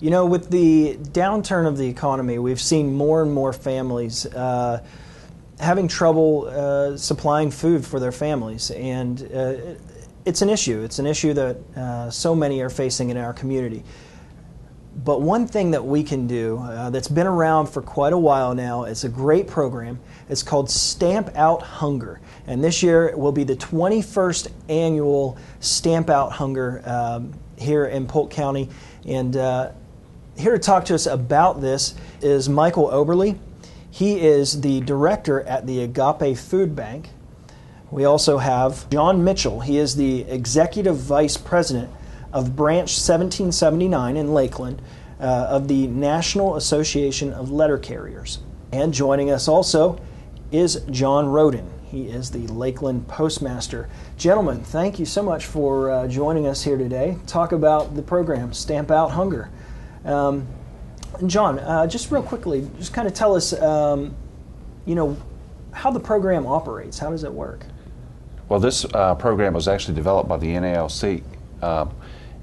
You know, with the downturn of the economy, we've seen more and more families having trouble supplying food for their families, and it's an issue. It's an issue that so many are facing in our community. But one thing that we can do that's been around for quite a while now, it's a great program. It's called Stamp Out Hunger. And this year will be the 21st annual Stamp Out Hunger here in Polk County. And here to talk to us about this is Michael Oberly. He is the director at the Agape Food Bank. We also have John Mitchell. He is the executive vice president of Branch 1779 in Lakeland of the National Association of Letter Carriers. And joining us also is John Roden. He is the Lakeland Postmaster. Gentlemen, thank you so much for joining us here today. Talk about the program, Stamp Out Hunger. John, just real quickly, just kind of tell us, you know, how the program operates. How does it work? Well, this program was actually developed by the NALC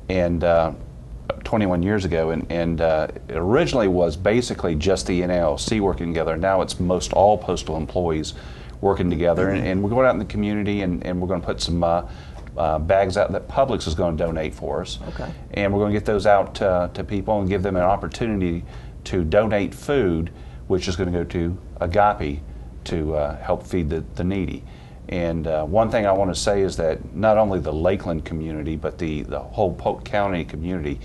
and 21 years ago, and it originally was basically just the NALC working together. Now it's most all postal employees working together, and we're going out in the community, and we're going to put some bags out that Publix is going to donate for us. Okay. And we're going to get those out to people and give them an opportunity to donate food, which is going to go to Agape to help feed the needy. And one thing I want to say is that not only the Lakeland community, but the whole Polk County community,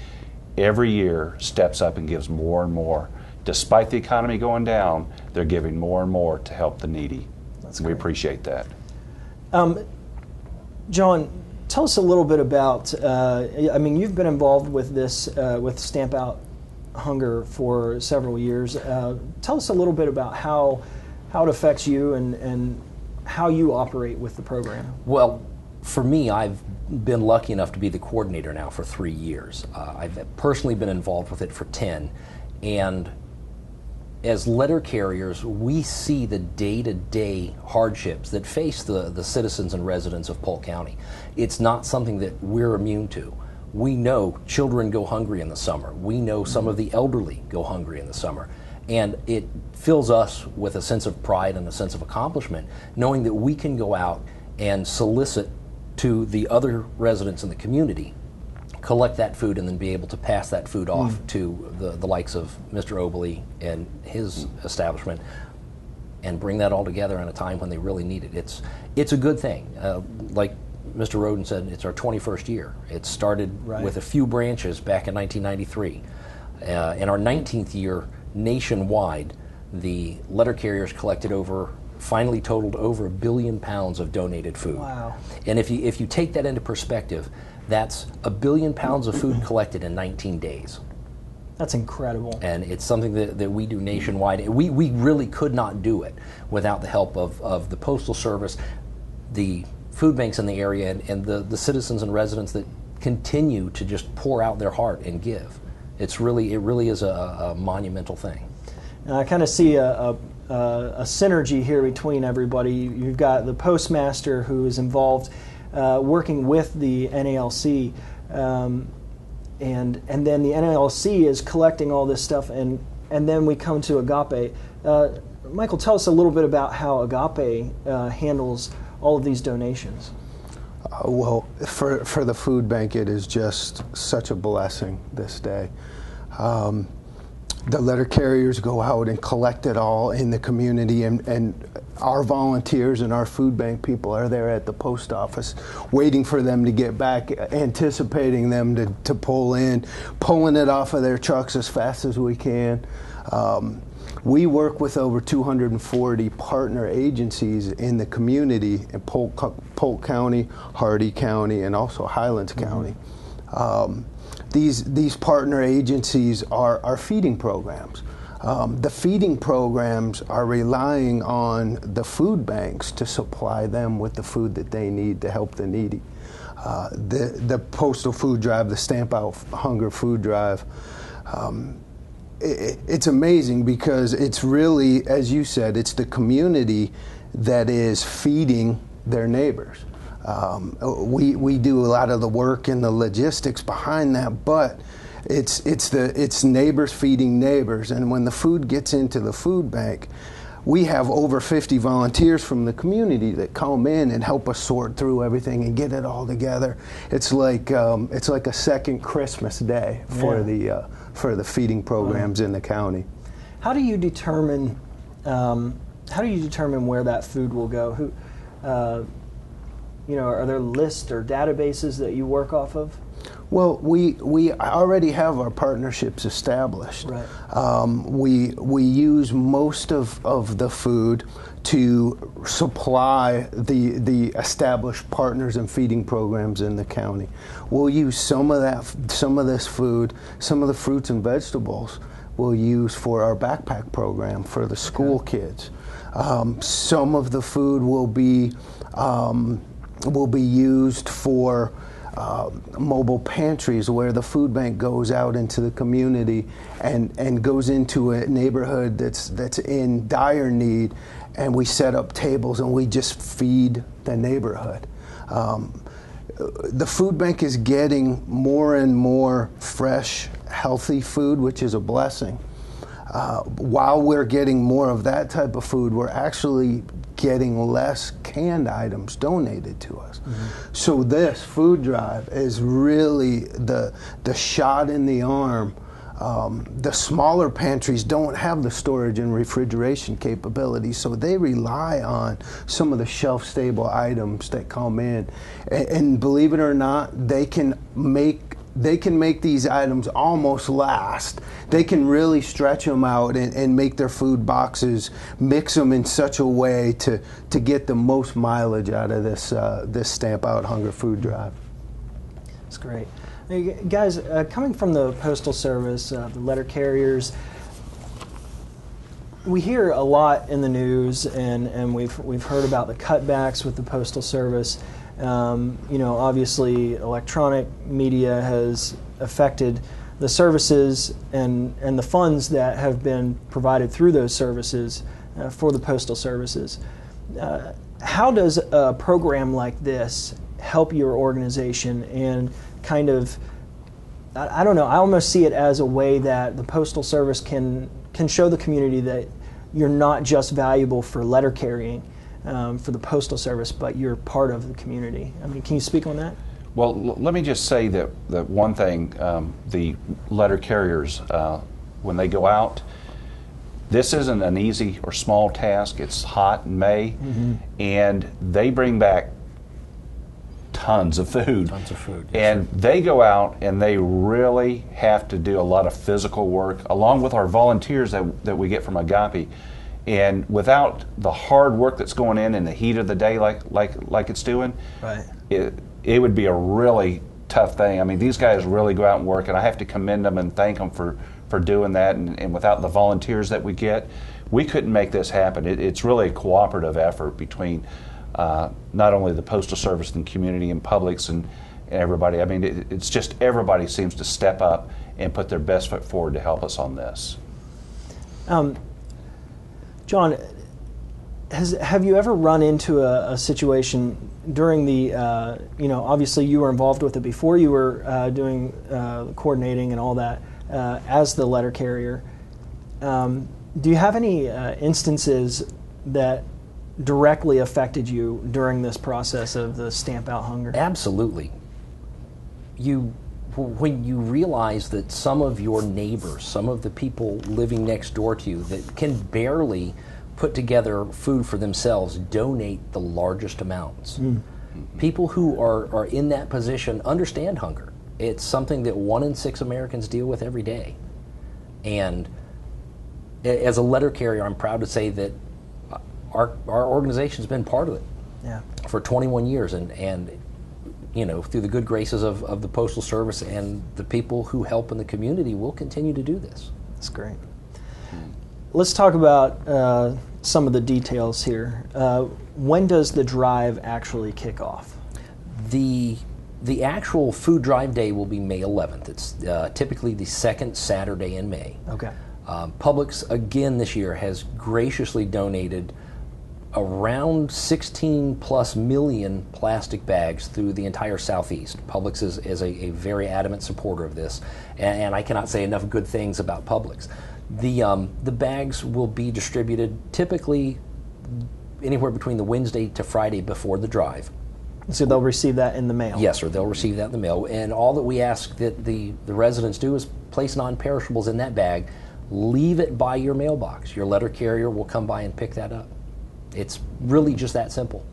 every year steps up and gives more and more. Despite the economy going down, they're giving more and more to help the needy. That's great. We appreciate that. John, tell us a little bit about, I mean, you've been involved with this, with Stamp Out Hunger for several years. Tell us a little bit about how it affects you and how you operate with the program. Well, for me, I've been lucky enough to be the coordinator now for 3 years. I've personally been involved with it for 10, and as letter carriers, we see the day-to-day hardships that face the citizens and residents of Polk County. It's not something that we're immune to. We know children go hungry in the summer. We know some of the elderly go hungry in the summer. And it fills us with a sense of pride and a sense of accomplishment, knowing that we can go out and solicit to the other residents in the community, collect that food, and then be able to pass that food off to the likes of Mr. Oberly and his establishment, and bring that all together in a time when they really need it. It's a good thing. Like Mr. Roden said, it's our 21st year. It started with a few branches back in 1993. In our 19th year, nationwide, the letter carriers collected finally totaled over 1 billion pounds of donated food. Wow. And if you take that into perspective, that's 1 billion pounds of food collected in 19 days. That's incredible. And it's something that we do nationwide. We really could not do it without the help of the Postal Service, the food banks in the area, and the citizens and residents that continue to just pour out their heart and give. It really is a monumental thing. And I kind of see a synergy here between everybody. You've got the postmaster who is involved working with the NALC, and then the NALC is collecting all this stuff, and then we come to Agape. Michael, tell us a little bit about how Agape handles all of these donations. Well, for the food bank, it is just such a blessing this day. The letter carriers go out and collect it all in the community, and our volunteers and our food bank people are there at the post office waiting for them to get back, anticipating them to pull in, pulling it off of their trucks as fast as we can. We work with over 240 partner agencies in the community in Polk County, Hardy County, and also Highlands County. These partner agencies are feeding programs. The feeding programs are relying on the food banks to supply them with the food that they need to help the needy. The Postal Food Drive, the Stamp Out Hunger Food Drive, it's amazing because it's really, as you said, it's the community that is feeding their neighbors. We do a lot of the work and the logistics behind that, but It's neighbors feeding neighbors, and when the food gets into the food bank, we have over 50 volunteers from the community that come in and help us sort through everything and get it all together. It's like a second Christmas day for the feeding programs in the county. How do you determine where that food will go? Who, are there lists or databases that you work off of? Well, we already have our partnerships established. Right. We use most of the food to supply the established partners and feeding programs in the county. We'll use some of this food, some of the fruits and vegetables we'll use for our backpack program for the school kids. Some of the food will be used for mobile pantries, where the food bank goes out into the community and goes into a neighborhood that's in dire need, and we set up tables and we just feed the neighborhood. The food bank is getting more and more fresh, healthy food, which is a blessing. While we're getting more of that type of food, we're actually getting less canned items donated to us. Mm-hmm. So this food drive is really the shot in the arm. The smaller pantries don't have the storage and refrigeration capabilities, so they rely on some of the shelf-stable items that come in. And believe it or not, they can make these items almost last. They can really stretch them out and make their food boxes, mix them in such a way to get the most mileage out of this Stamp Out Hunger food drive. That's great. Hey, guys, coming from the Postal Service, the letter carriers, we hear a lot in the news, and we've heard about the cutbacks with the Postal Service. Obviously, electronic media has affected the services and the funds that have been provided through those services for the Postal Services. How does a program like this help your organization and kind of, I don't know, I almost see it as a way that the Postal Service can show the community that you're not just valuable for letter carrying for the Postal Service, but you're part of the community. I mean, can you speak on that? Well, let me just say that one thing, the letter carriers, when they go out, this isn't an easy or small task. It's hot in May, mm-hmm. and they bring back tons of food. Tons of food. Yes, and sir. They go out and they really have to do a lot of physical work, along with our volunteers that we get from Agape. And without the hard work that's going in the heat of the day, like it's doing, right. It would be a really tough thing. I mean, these guys really go out and work, and I have to commend them and thank them for doing that. And without the volunteers that we get, we couldn't make this happen. It's really a cooperative effort between not only the Postal Service and community and Publix and everybody. I mean, it's just everybody seems to step up and put their best foot forward to help us on this. John, have you ever run into a situation during the, obviously you were involved with it before you were doing coordinating and all that as the letter carrier. Do you have any instances that directly affected you during this process of the Stamp Out Hunger? Absolutely. When you realize that some of your neighbors, some of the people living next door to you that can barely put together food for themselves, donate the largest amounts. Mm. People who are in that position understand hunger. It's something that 1 in 6 Americans deal with every day. And as a letter carrier, I'm proud to say that our organization's been part of it for 21 years. And through the good graces of the Postal Service and the people who help in the community, we'll continue to do this. That's great. Let's talk about some of the details here. When does the drive actually kick off? The actual food drive day will be May 11th. It's typically the second Saturday in May. Okay. Publix, again this year, has graciously donated around 16 plus million plastic bags through the entire Southeast. Publix is a very adamant supporter of this, and I cannot say enough good things about Publix. The bags will be distributed typically anywhere between the Wednesday to Friday before the drive. So they'll receive that in the mail? Yes, sir. They'll receive that in the mail. And all that we ask that the residents do is place non-perishables in that bag, leave it by your mailbox. Your letter carrier will come by and pick that up. It's really just that simple.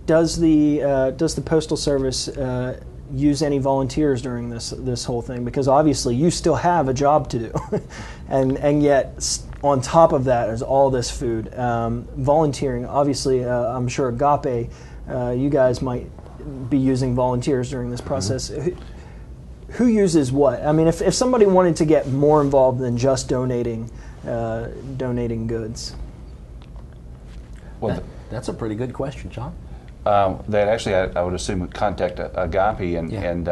Does the Postal Service use any volunteers during this whole thing? Because obviously you still have a job to do, and yet on top of that is all this food. Volunteering, obviously, I'm sure Agape, you guys might be using volunteers during this process. Mm-hmm. Who uses what? I mean, if somebody wanted to get more involved than just donating goods. Well, that's a pretty good question, John. That actually, I would assume, would contact Agape, and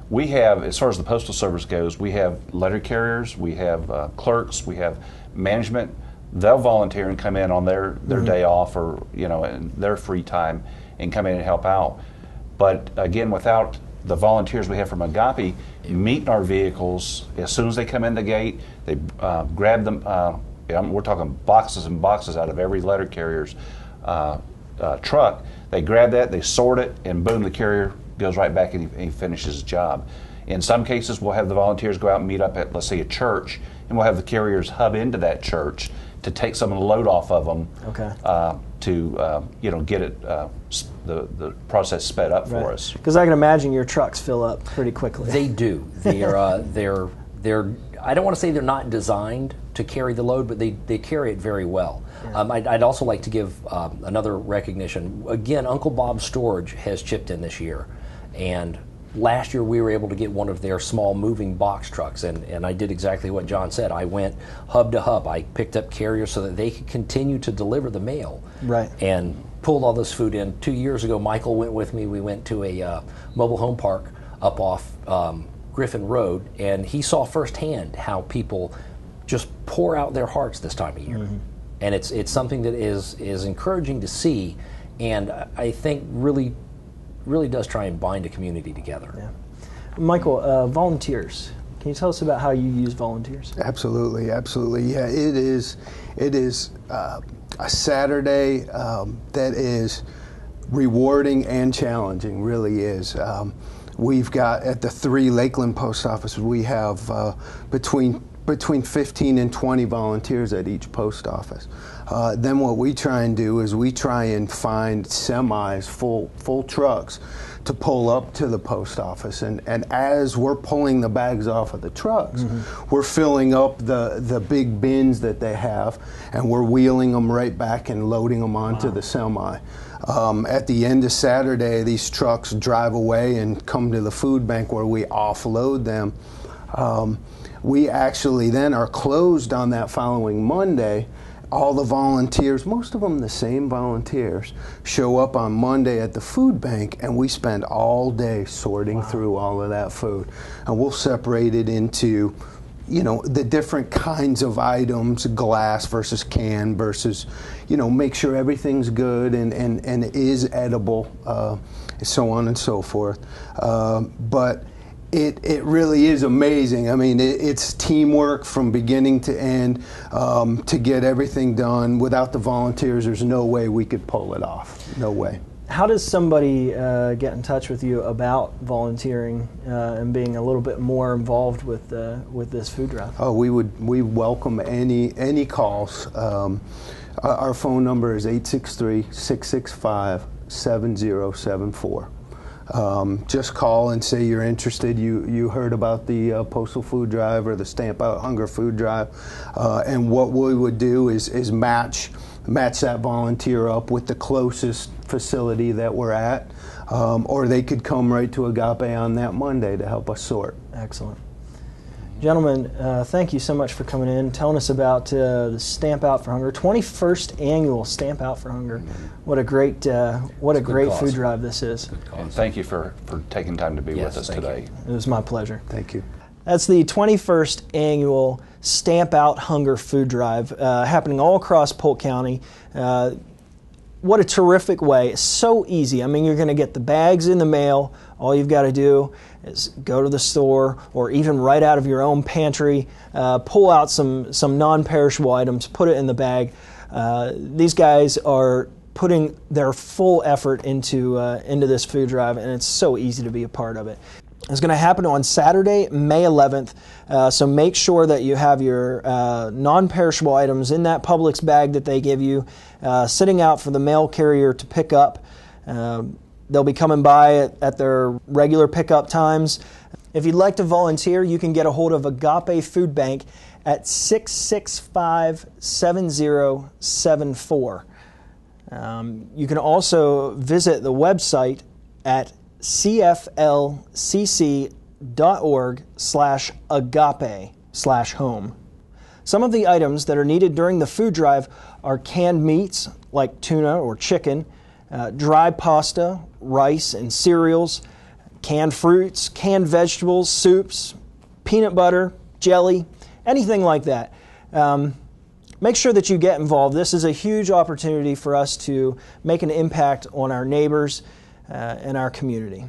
we have, as far as the Postal Service goes, we have letter carriers, we have clerks, we have management. They'll volunteer and come in on their mm-hmm. day off or in their free time and come in and help out. But again, without the volunteers we have from Agape meet in our vehicles as soon as they come in the gate, they grab them. We're talking boxes and boxes out of every letter carrier's truck. They grab that, they sort it, and boom, the carrier goes right back and he finishes his job. In some cases, we'll have the volunteers go out and meet up at, let's say, a church, and we'll have the carriers hub into that church to take some of the load off of them. Okay. To get it the process sped up for us. Because I can imagine your trucks fill up pretty quickly. They do. They're I don't want to say they're not designed to carry the load, but they carry it very well. Yeah. I'd also like to give another recognition. Again, Uncle Bob's Storage has chipped in this year, and last year we were able to get one of their small moving box trucks, and I did exactly what John said. I went hub to hub. I picked up carriers so that they could continue to deliver the mail. Right. And pulled all this food in. 2 years ago, Michael went with me. We went to a mobile home park up off Griffin Road, and he saw firsthand how people just pour out their hearts this time of year. Mm-hmm. And it's something that is encouraging to see, and I think really does try and bind a community together. Yeah. Michael, volunteers. Can you tell us about how you use volunteers? Absolutely. Yeah, it is a Saturday that is rewarding and challenging. Really is. We've got at the 3 Lakeland post offices, we have between 15 and 20 volunteers at each post office. Then what we try and do is we try and find semis, full trucks, to pull up to the post office. And as we're pulling the bags off of the trucks, mm-hmm. we're filling up the big bins that they have, and we're wheeling them right back and loading them onto the semi. At the end of Saturday, these trucks drive away and come to the food bank where we offload them. We actually then are closed on that following Monday. All the volunteers, most of them the same volunteers, show up on Monday at the food bank, and we spend all day sorting through all of that food. And we'll separate it into, the different kinds of items, glass versus can versus, make sure everything's good and is edible, so on and so forth. But it really is amazing. I mean, it's teamwork from beginning to end to get everything done. Without the volunteers, there's no way we could pull it off. No way. How does somebody get in touch with you about volunteering and being a little bit more involved with this food drive? Oh, we welcome any calls. Our phone number is 863-665-7074. Just call and say you're interested. You heard about the postal food drive or the Stamp Out Hunger food drive, and what we would do is match that volunteer up with the closest facility that we're at, or they could come right to Agape on that Monday to help us sort. Excellent. Gentlemen, thank you so much for coming in, telling us about the Stamp Out for Hunger, 21st annual Stamp Out for Hunger. What a great food drive this is. And thank you for taking time to be with us today. It was my pleasure. Thank you. That's the 21st annual Stamp Out Hunger food drive happening all across Polk County. What a terrific way. It's so easy. I mean, you're going to get the bags in the mail. All you've got to do is go to the store or even right out of your own pantry, pull out some non-perishable items, put it in the bag. These guys are putting their full effort into this food drive, and it's so easy to be a part of it. It's going to happen on Saturday, May 11th, so make sure that you have your non-perishable items in that Publix bag that they give you, sitting out for the mail carrier to pick up. They'll be coming by at their regular pickup times. If you'd like to volunteer, you can get a hold of Agape Food Bank at 665-7074. You can also visit the website at cflcc.org/agape/home. Some of the items that are needed during the food drive are canned meats like tuna or chicken, dry pasta, rice and cereals, canned fruits, canned vegetables, soups, peanut butter, jelly, anything like that. Make sure that you get involved. This is a huge opportunity for us to make an impact on our neighbors and our community.